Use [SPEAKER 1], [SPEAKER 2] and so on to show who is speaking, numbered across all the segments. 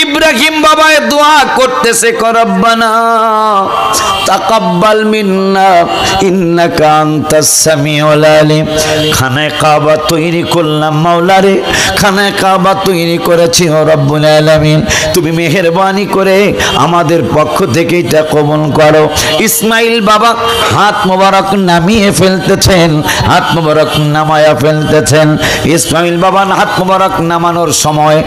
[SPEAKER 1] ইব্রাহিম বাবা দোয়া করতেছে, রব্বানা তাকাব্বাল মিন্না ইন্নাকা আনতাস সামিউল আলিম। খানায়ে কাবা তৈরি করলাম মাওলা রে, খানায়ে কাবা তৈরি করেছি ও রব্বুল আলামিন, তুমি মেহেরবানি করে আমাদের পক্ষ থেকে এটা কবুল করো। ইসমাইল বাবা হাত মোবারক নামিয়ে ফেলতেছেন, হাত মোবারক নামায়া ফেলতেছেন। ইসমাইল বাবা হাত মোবারক নামানোর সময়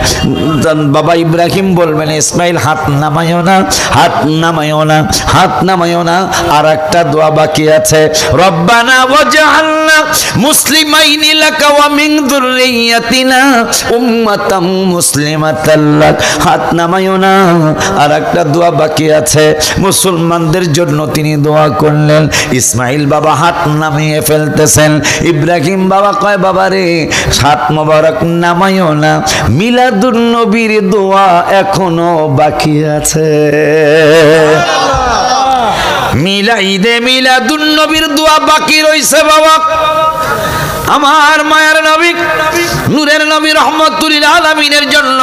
[SPEAKER 1] বাবা ইব্রাহিম বলবেন, ইসমাইল হাত নামায়ও না, হাত নামায়ও না, হাত নামায়ও না। আর একটা দোয়া বাকি আছে, রব্বানা ওয়াজআলনা মুসলিমাইনি লাকা ওয়া মিন যুররিয়াতিনা উম্মাতাম মুসলিমাতাল লাক। হাত নামায়ও না। আর একটা দোয়া বাকি আছে, মুসলমানদের জন্য তিনি দোয়া করলেন। ইসমাইল বাবা হাত নামিয়ে ফেলতেছেন। ইব্রাহিম বাবা কয়, বাবা রে হাত মোবারক নামায়ও না, মিলাদুন নবীর দোয়া এখনো বাকি আছে। মিলাইদে মিলাদুন নবীর দোয়া বাকি রইছে বাবা। আমার মায়ের নবী নূরের নবী রহমতুল আলামিনের জন্য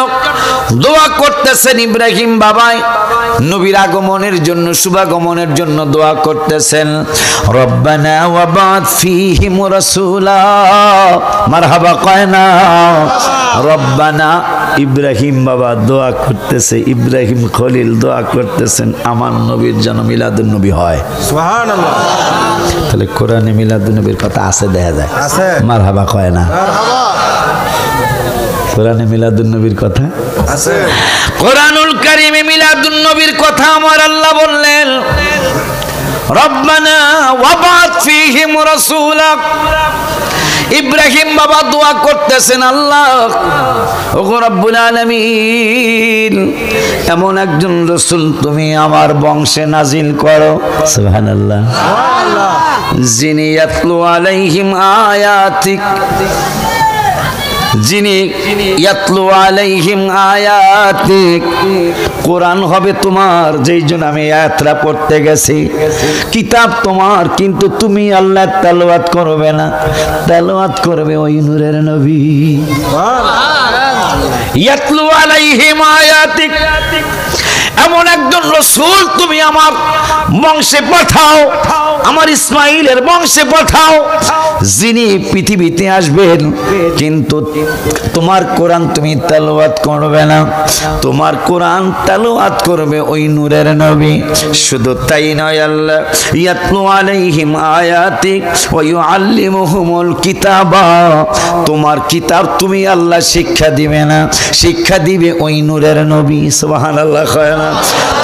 [SPEAKER 1] দোয়া করতেছেন ইব্রাহিম বাবাই। নবীর আগমনের জন্য, শুভাগমনের জন্য দোয়া করতেছেন, রব্বানা ওয়াবাত ফীহিম রাসূলা। মারহাবা কয় না, রব্বানা। ইব্রাহিম বাবা দোয়া করতেছে, ইব্রাহিম খলিল দোয়া করতেছেন আমার নবীর যেন মিলাদুন নবী হয়। সুবহানাল্লাহ। তাহলে কোরআনে মিলাদুন নবীর কথা আছে, দেখা যায় আছে। মারহাবা কয় না, কোরআনে মিলাদুন নবীর কথা আছে। কোরআনুল কারীমে মিলাদুন নবীর কথা আমার আল্লাহ বললেন, রব্বানা ওয়াবাত ফীহিম রাসূলা। ইব্রাহিম বাবা দোয়া করতেছেন, আল্লাহ ওগো রব্বুল আলামিন, এমন একজন রাসূল তুমি আমার বংশে নাজিল করো, সুবহানাল্লাহ, যিনি ইয়াতলু আলাইহিম আয়াতিক, যিনি ইয়াতলু আলাইহিম আয়াতিক, কোরআন হবে তোমার, যেই জন্য আমি আয়াতটা পড়তে গেছি। কিতাব তোমার, কিন্তু তুমি আল্লাহ তেলাওয়াত করবে না, তেলাওয়াত করবে ওই নূরের নবী। ইয়াতলু আলাইহিম আয়াতিক, এমন একজন রাসূল তুমি আমার বংশে পাঠাও, আমার ইসমাইলের বংশে পাঠাও, যিনি পৃথিবীতে আসবেন, কিন্তু তোমার কোরআন তুমি তেলাওয়াত করবে না, তোমার কোরআন তেলাওয়াত করবে ওই নূরের নবী। শুধু তাই নয়, আল্লাহ ইয়াতলু আলাইহিম আয়াতিক ওয়া ইউআল্লিমুহুমুল কিতাবা, তোমার কিতাব তুমি আল্লাহ শিক্ষা দিবে না, শিক্ষা দিবে ওই নূরের নবী। সুবহানাল্লাহ।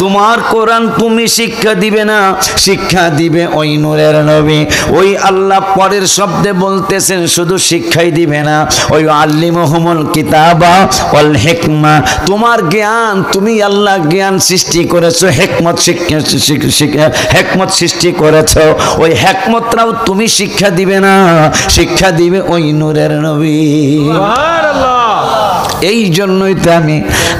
[SPEAKER 1] তোমার কোরআন তুমি শিক্ষা দিবে না, শিক্ষা দিবে ওই নূরের নবী। ওই আল্লাহ পরের শব্দে বলতেছেন, শুধু শিক্ষাই দিবে না, ওই আল্লিমুহুমুল কিতাবা ওয়াল হিকমা, তোমার জ্ঞান তুমি আল্লাহ জ্ঞান সৃষ্টি করেছো, হিকমত হিকমত সৃষ্টি করেছো, ওই হিকমতটাও তুমি শিক্ষা দিবে না, শিক্ষা দিবে ওই নূরের নবী। সুবহানাল্লাহ। এই জন্যই তো আমি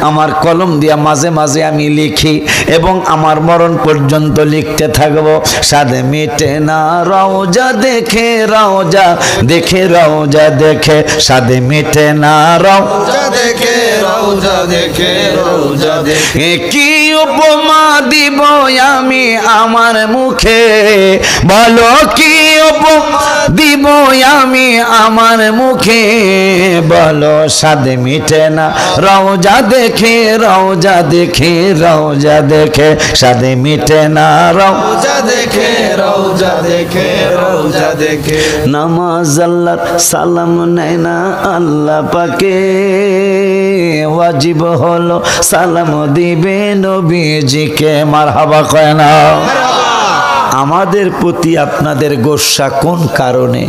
[SPEAKER 1] আমার কলম দিয়া মাঝে মাঝে আমি লিখি এবং আমার মরণ পর্যন্ত লিখতে থাকবো। সাদে মিটে না রওজা দেখে, রওজা দেখে, রওজা দেখে, সাদে মিটে না রওজা দেখে, রওজা দেখে, রওজা দেখে। কি উপমা দিব আমি আমার মুখে, বলো কি উপমা দিব আমি আমার মুখে, বলো সাদে মিটে না রওজা দেখে, রওজা দেখে, রওজা দেখে, সাদে মিটে না রওজা দেখে, রওজা দেখে, রওজা দেখে। নামাজ আল্লাহর সালাম নেয় না আল্লাহ পাকে, ওয়াজিব হলো সালাম দিবে নবীজিকে। মারহাবা কয় না। আমাদের প্রতি আপনাদের গোসা কোন কারণে?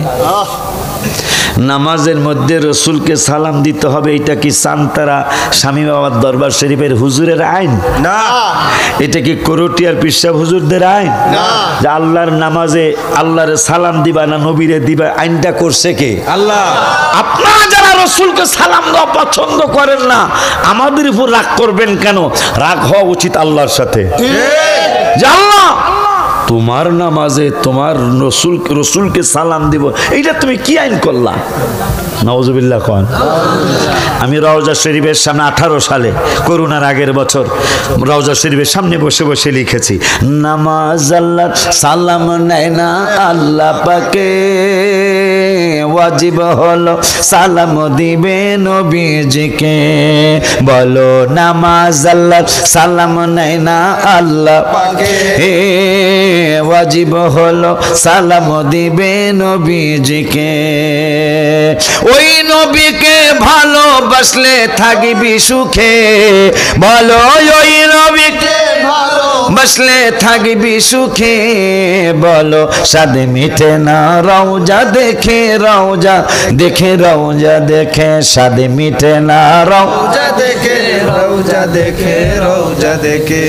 [SPEAKER 1] নামাজের মধ্যে রসুলকে সালাম দিতে হবে, এটা কি সান্তারা স্বামী বাবার দরবার শরীফের হুজুরের আইন? না। এটা কি করটিয়ার পিসাব হুজুরদের আইন? না। যে আল্লাহর নামাজে আল্লাহর সালাম দিবা না নবীরে দিবা, আইনটা করছে কে? আল্লাহ। আপনারা যারা রসুলকে সালাম দেওয়া পছন্দ করেন না, আমাদের উপর রাগ করবেন কেন? রাগ হওয়া উচিত আল্লাহর সাথে। যে আল্লাহ তোমার নামাজে তোমার রসুলকে সালাম দিব, এইটা তুমি কি আইন করলা? নাউজুবিল্লাহ কোন। আমি রওজা শরীফের সামনে 18 সালে করোনার আগের বছর রওজা শরীফের সামনে বসে বসে লিখেছি, নামাজ আল্লাহ সালাম নেয় না আল্লাহ পাকে, ওয়াজিব হলো সালাম দিবে নবীজিকে। বলো নামাজ আল্লাহ সালাম নেয় না আল্লাহ পাকে, ওয়াজিব হলো সালাম দিবে নবীজিকে। ওই নবীকে ভালোবাসলে থাকবি সুখে, বলো ওই নবীকে ভালোবাসলে থাকবি সুখে, বলো স্বাদ মিটে না রওজা দেখে, রওজা দেখে, রওজা দেখে, স্বাদ মিটে না রওজা দেখে, রওজা দেখে, রওজা দেখে।